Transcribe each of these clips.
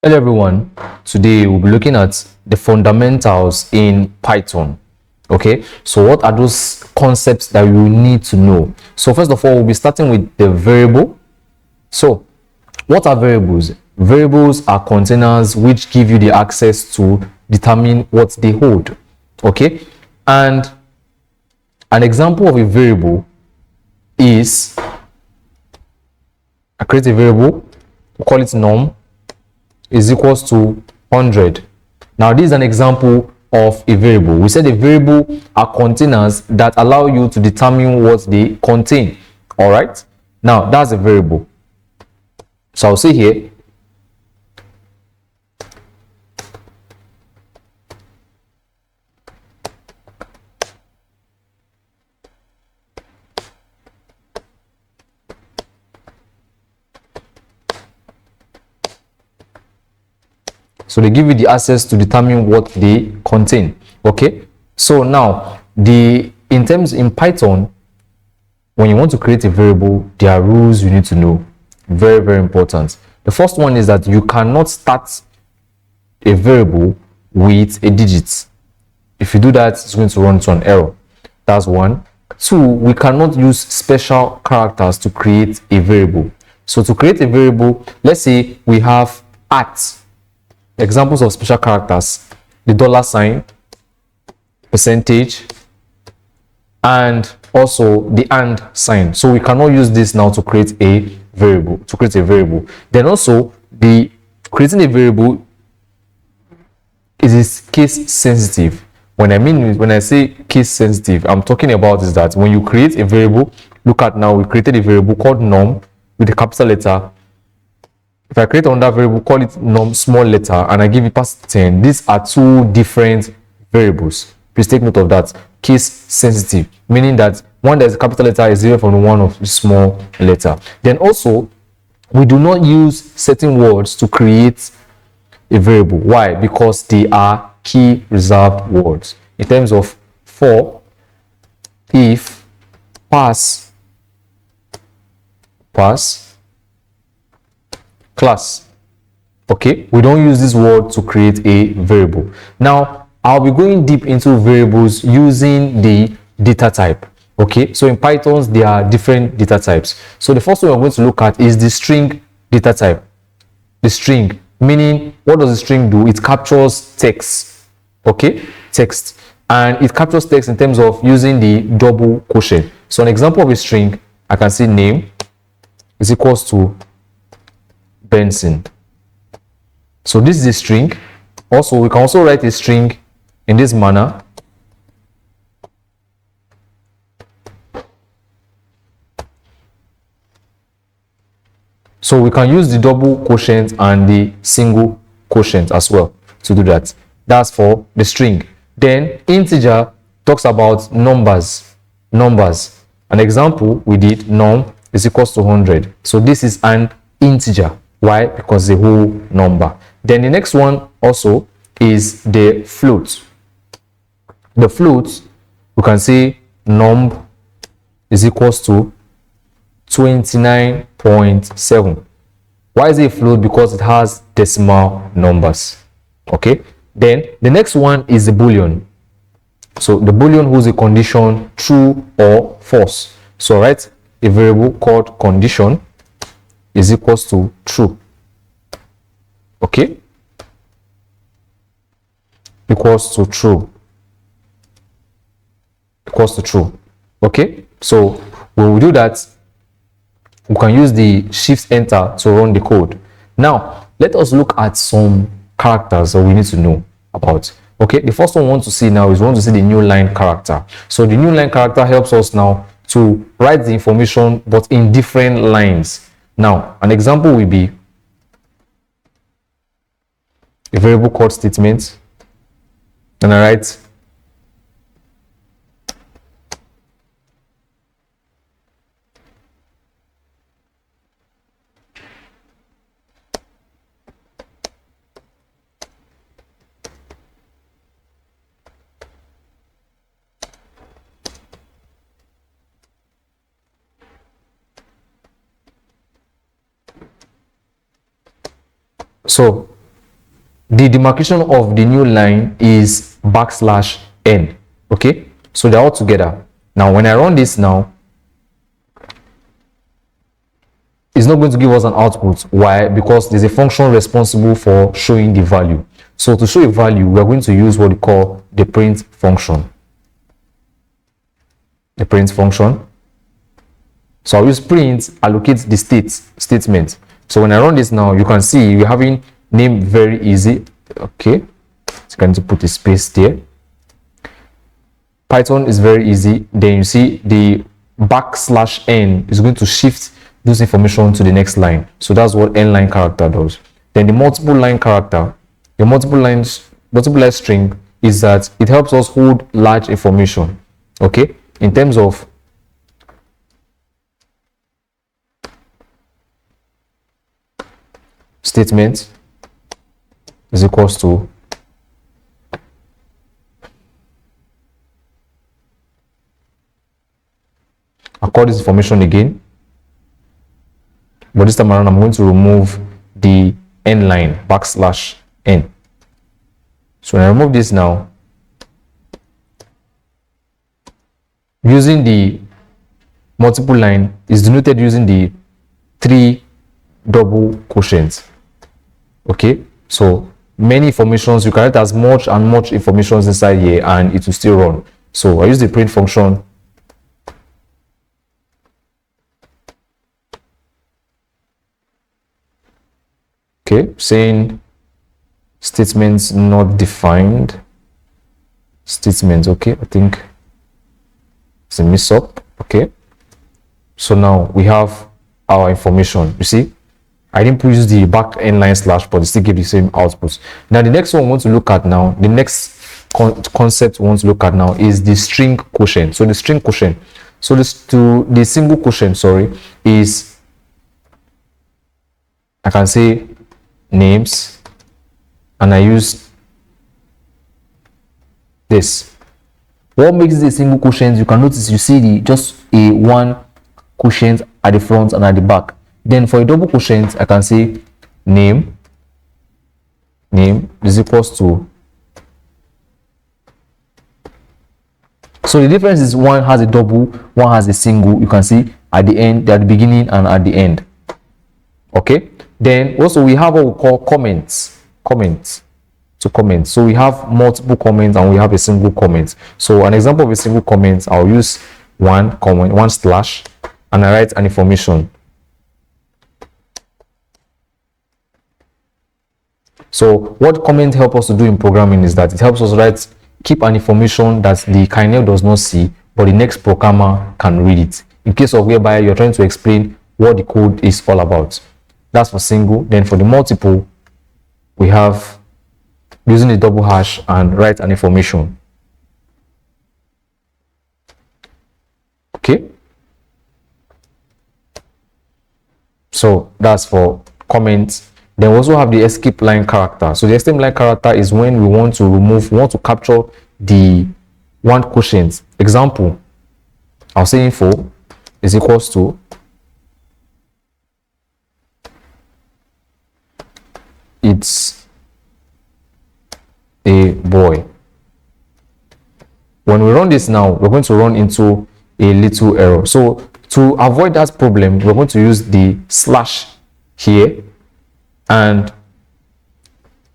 Hello everyone, today we'll be looking at the fundamentals in Python. Okay, so what are those concepts that you need to know? So first of all, we'll be starting with the variable. So what are variables? Variables are containers which give you the access to determine what they hold. Okay, and an example of a variable is I create a variable, we call it num, is equals to 100. Now this is an example of a variable. We said a variable are containers that allow you to determine what they contain. All right, now that's a variable. So I'll say here so they give you the access to determine what they contain. Okay, so now in Python, when you want to create a variable, there are rules you need to know. Very important. The first one is that you cannot start a variable with a digit. If you do that, it's going to run into an error. That's one. Two, we cannot use special characters to create a variable. So to create a variable, let's say we have @ examples of special characters, the $sign, percentage, and also the and sign. So we cannot use this now to create a variable. Then also the creating a variable is case sensitive. When I say case sensitive, I'm talking about is that when you create a variable, look at now, we created a variable called num with a capital letter. If I create another variable, call it num small letter, and I give it past 10, these are two different variables. Please take note of that. Case sensitive, meaning that one that is a capital letter is different from the one of the small letter. Then also, we do not use certain words to create a variable. Why? Because they are key reserved words. In terms of for, if, pass, class. Okay, we don't use this word to create a variable. Now I'll be going deep into variables using the data type. Okay, so in Python there are different data types. So the first one we're going to look at is the string data type. The string, meaning what does the string do? It captures text. Okay, text, and it captures text in terms of using the double quotient. So an example of a string, I can say name is equals to Benson. So this is a string. Also, we can also write a string in this manner. So we can use the double quotient and the single quotient as well to do that. That's for the string. Then integer talks about numbers. An example we did, num is equals to 100. So this is an integer. Why? Because the whole number. Then the next one also is the float. The float, we can say num is equals to 29.7. Why is it a float? Because it has decimal numbers. Okay, then the next one is the boolean. So the boolean holds a condition true or false. So write a variable called condition is equals to true. Okay, equals to true. Okay, so when we do that, we can use the shift enter to run the code. Now let us look at some characters that we need to know about. Okay, the first one we want to see now is we want to see the new line character. So the new line character helps us now to write the information but in different lines. Now an example will be a variable called statement, and I write so the demarcation of the new line is \n. Okay, so they're all together. Now when I run this now, it's not going to give us an output. Why? Because there's a function responsible for showing the value. So to show a value, we're going to use what we call the print function. The print function. So I'll use print, allocate the statement. So when I run this now, you can see we're having name very easy. Okay, so going to put a space there. Python is very easy. Then you see the \n is going to shift this information to the next line. So that's what n line character does. Then the multiple line character, the multiple line string, is that it helps us hold large information. Okay, in terms of statement is equals to I'll call this information again, but this time around I'm going to remove the n line \n. So when I remove this now, using the multiple line is denoted using the 3 double quotients. Okay, so many informations, you can write as much and much informations inside here and it will still run. So I use the print function. Okay, saying statements not defined. Statements, okay, I think it's a mix up. Okay, so now we have our information. You see, I didn't use the \n line / but it still give the same output. Now the next one we want to look at now, the next concept we want to look at now is the string quotient. So the string quotient, so the single quotient, sorry, is, I can say names, and I use this. What makes this a single quotient? You can notice you see just a one quotient at the front and at the back. Then for a double quotient, I can say name is equals to. So the difference is one has a double, one has a single. You can see at the end, at the beginning and at the end. Okay. Then also we have what we call comments. So we have multiple comments and we have a single comment. So an example of a single comment, I'll use one comment, one slash, and I write an information. So what comment help us to do in programming is that it helps us keep an information that the kernel does not see, but the next programmer can read it. In case of whereby you're trying to explain what the code is all about. That's for single. Then for the multiple, we have using the double hash and write an information. Okay. So that's for comments. Then we also have the escape line character. So the escape line character is when we want to capture the one quotient. Example, I'll say info is equals to it's a boy. When we run this now, we're going to run into a little error. So to avoid that problem, we're going to use the slash here and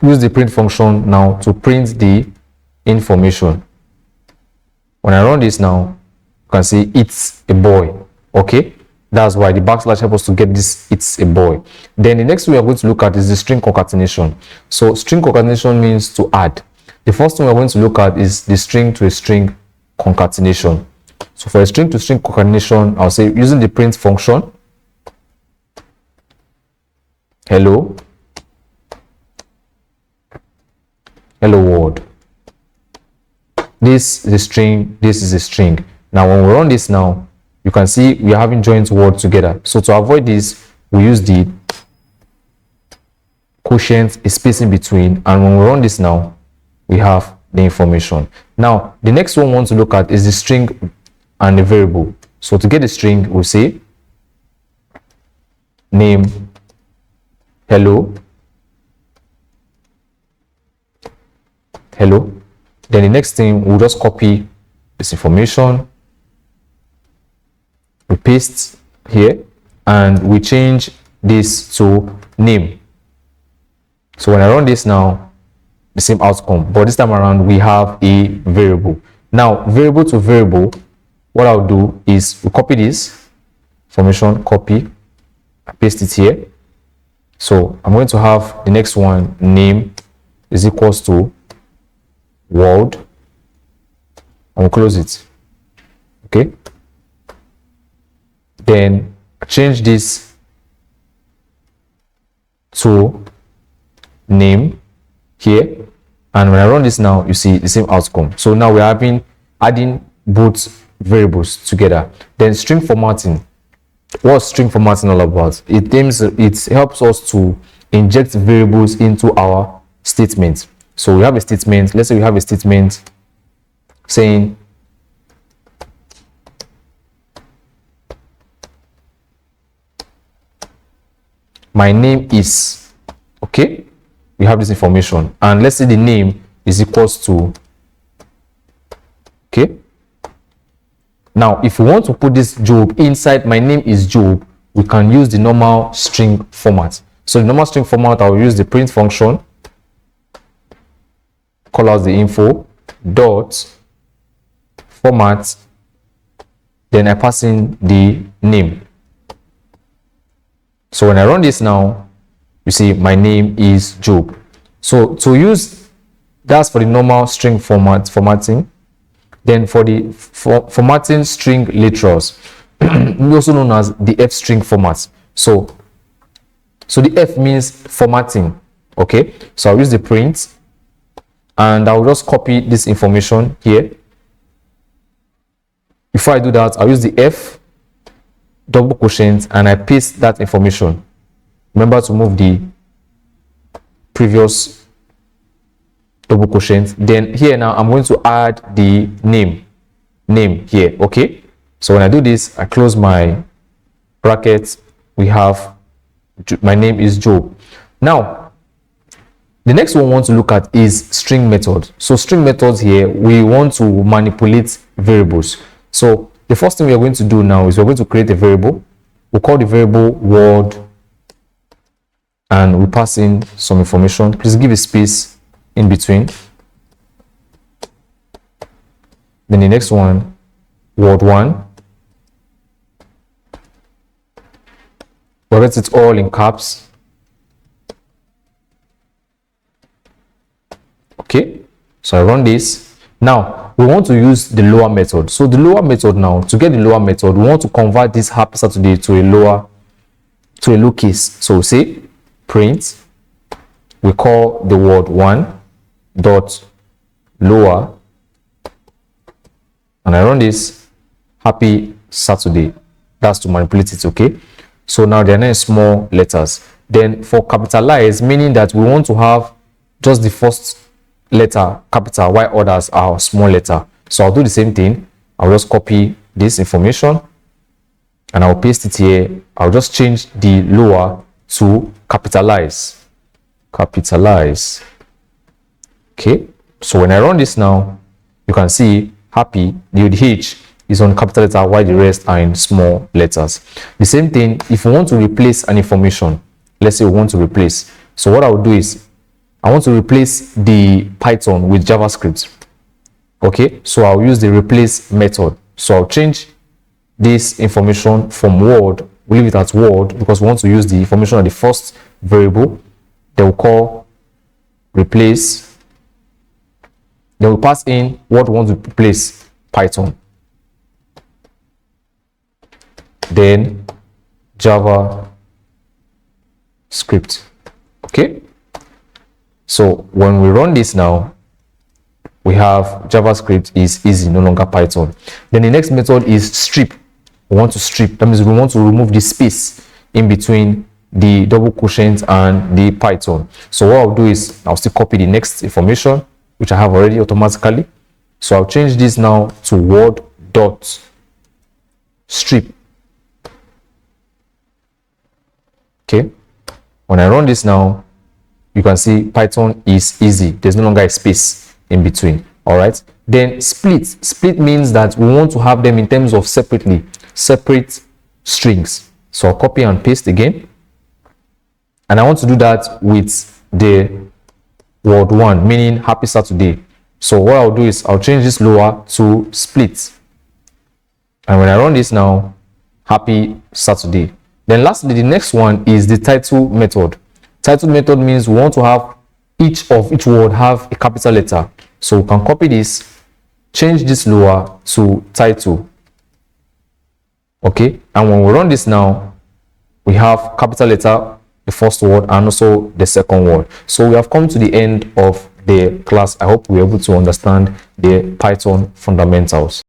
use the print function now to print the information. When I run this now, you can see it's a boy. Okay, that's why the / helps us to get this it's a boy. Then the next we are going to look at is the string concatenation. So string concatenation means to add. The first thing we're going to look at is the string to a string concatenation. So for a string to string concatenation, I'll say using the print function, hello world. This is a string, this is a string. Now when we run this now, you can see we are having joint words together. So to avoid this, we use the quotient, a space in between, and when we run this now, we have the information. Now the next one we want to look at is the string and the variable. So to get the string, we'll say name hello hello. Then the next thing, we'll just copy this information, we paste here, and we change this to name. So when I run this now, the same outcome, but this time around we have a variable. Now variable to variable, what I'll do is we copy this information, copy, paste it here. So I'm going to have the next one, name is equals to world, and we'll close it. Okay, then change this to name here, and when I run this now, you see the same outcome. So now we're adding both variables together. Then string formatting. What's string formatting all about? It helps us to inject variables into our statement. So we have a statement, let's say we have a statement saying my name is, okay, we have this information, and let's say the name is equals to, okay. Now if we want to put this Job inside my name is Job, we can use the normal string format. So the normal string format, I'll use the print function, call out the info dot format, then I pass in the name. So when I run this now, you see my name is Job. So to use, that's for the normal string formatting. Then for the formatting string literals, also known as the F string format. So the F means formatting. Okay, so I'll use the print, and I'll just copy this information here. Before I do that, I'll use the F double quotient and I paste that information. Remember to move the previous double quotient. Then here now I'm going to add the name here. Okay, so when I do this, I close my brackets, we have my name is Job. Now the next one we want to look at is string method. So string methods here, we want to manipulate variables. So the first thing we are going to do now is we're going to create a variable. We'll call the variable word, and we pass in some information. Please give a space in between. Then the next one, word1. We'll write it all in caps. Okay, so I run this. Now we want to use the lower method. So the lower method now, to get the lower method, we want to convert this happy Saturday to a lowercase. So say print, we call the word one dot lower, and I run this happy Saturday. That's to manipulate it. Okay, so now they're not small letters. Then for capitalize, meaning that we want to have just the first letter capital while others are small letter. So I'll do the same thing. I'll just copy this information and I'll paste it here. I'll just change the lower to capitalize. Okay, so when I run this now, you can see happy, the H is on capital letter while the rest are in small letters. The same thing if we want to replace an information. Let's say we want to replace. So what I will do is I want to replace the Python with JavaScript. Okay, so I'll use the replace method. So I'll change this information from word, we'll leave it as word because we want to use the information of the first variable. Then we'll call replace. Then we'll pass in what we want to replace, Python. Then JavaScript. Okay, so when we run this now, we have JavaScript is easy, no longer Python. Then the next method is strip. We want to strip. That means we want to remove the space in between the double quotient and the Python. So what I'll do is I'll still copy the next information, which I have already automatically. So I'll change this now to word dot strip. Okay, when I run this now, you can see Python is easy. There's no longer a space. in between. All right, then split means that we want to have them in terms of separate strings. So I'll copy and paste again, and I want to do that with the word 1, meaning happy Saturday. So what I'll do is I'll change this lower to split, and when I run this now, happy Saturday. Then lastly, the next one is the title method. Title method means we want to have each word have a capital letter. So we can copy this, change this lower to title. Okay, and when we run this now, we have capital letter, the first word, and also the second word. So we have come to the end of the class. I hope we were able to understand the Python fundamentals.